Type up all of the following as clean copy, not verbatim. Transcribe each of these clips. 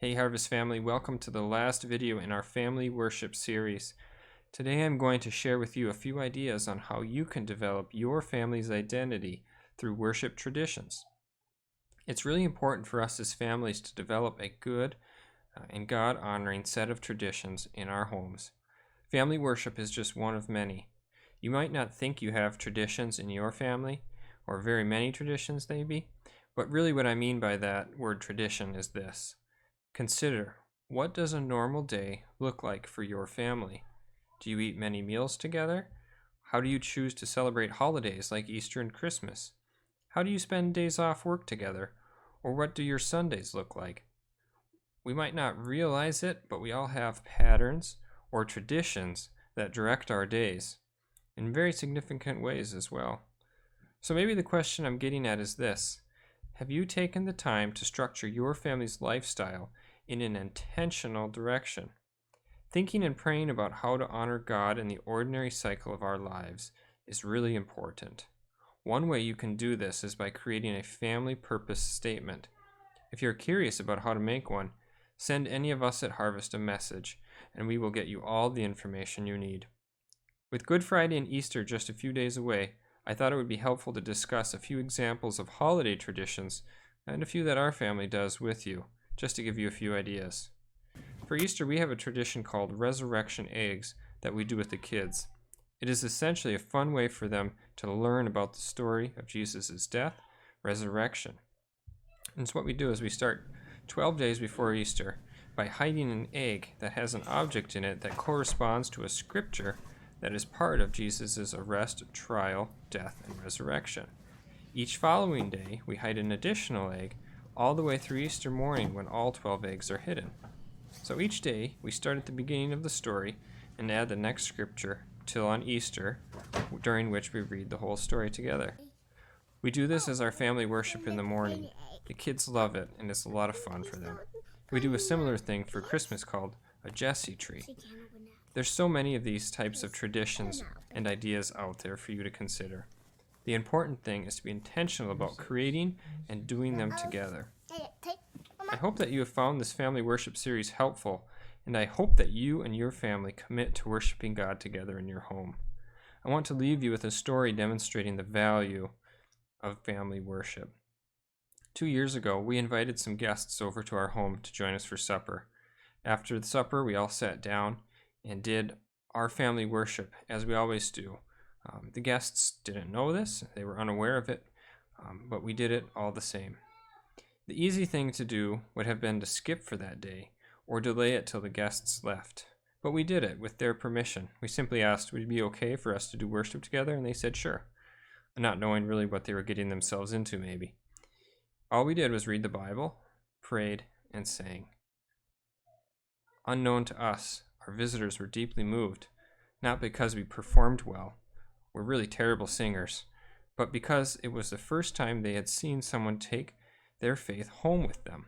Hey Harvest family, welcome to the last video in our family worship series. Today I'm going to share with you a few ideas on how you can develop your family's identity through worship traditions. It's really important for us as families to develop a good and God-honoring set of traditions in our homes. Family worship is just one of many. You might not think you have traditions in your family, or very many traditions maybe, but really what I mean by that word tradition is this. Consider, what does a normal day look like for your family? Do you eat many meals together? How do you choose to celebrate holidays like Easter and Christmas? How do you spend days off work together? Or what do your Sundays look like? We might not realize it, but we all have patterns or traditions that direct our days in very significant ways as well. So maybe the question I'm getting at is this. Have you taken the time to structure your family's lifestyle in an intentional direction? Thinking and praying about how to honor God in the ordinary cycle of our lives is really important. One way you can do this is by creating a family purpose statement. If you're curious about how to make one, send any of us at Harvest a message, and we will get you all the information you need. With Good Friday and Easter just a few days away, I thought it would be helpful to discuss a few examples of holiday traditions and a few that our family does with you, just to give you a few ideas. For Easter, we have a tradition called resurrection eggs that we do with the kids. It is essentially a fun way for them to learn about the story of Jesus' death, resurrection. And so what we do is we start 12 days before Easter by hiding an egg that has an object in it that corresponds to a scripture that is part of Jesus' arrest, trial, death, and resurrection. Each following day, we hide an additional egg all the way through Easter morning when all 12 eggs are hidden. So each day, we start at the beginning of the story and add the next scripture till on Easter, during which we read the whole story together. We do this as our family worship in the morning. The kids love it, and it's a lot of fun for them. We do a similar thing for Christmas called a Jesse tree. There's so many of these types of traditions and ideas out there for you to consider. The important thing is to be intentional about creating and doing them together. I hope that you have found this family worship series helpful, and I hope that you and your family commit to worshiping God together in your home. I want to leave you with a story demonstrating the value of family worship. 2 years ago, we invited some guests over to our home to join us for supper. After the supper, we all sat down and did our family worship as we always do. The guests didn't know this, they were unaware of it, but we did it all the same. The easy thing to do would have been to skip for that day or delay it till the guests left, but we did it with their permission. We simply asked, would it be okay for us to do worship together? And they said sure, not knowing really what they were getting themselves into maybe. All we did was read the Bible, prayed, and sang. Unknown to us, our visitors were deeply moved, not because we performed well, we're really terrible singers, but because it was the first time they had seen someone take their faith home with them.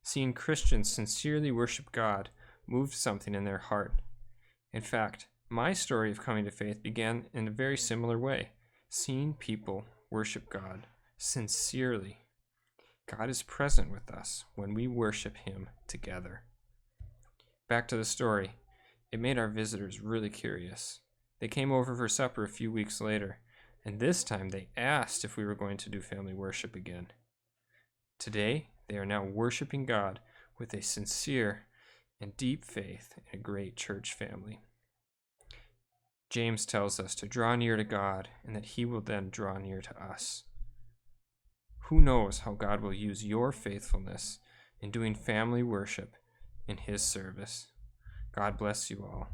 Seeing Christians sincerely worship God moved something in their heart. In fact, my story of coming to faith began in a very similar way, seeing people worship God sincerely. God is present with us when we worship Him together. Back to the story. It made our visitors really curious. They came over for supper a few weeks later, and this time they asked if we were going to do family worship again. Today, they are now worshiping God with a sincere and deep faith in a great church family. James tells us to draw near to God and that He will then draw near to us. Who knows how God will use your faithfulness in doing family worship in His service. God bless you all.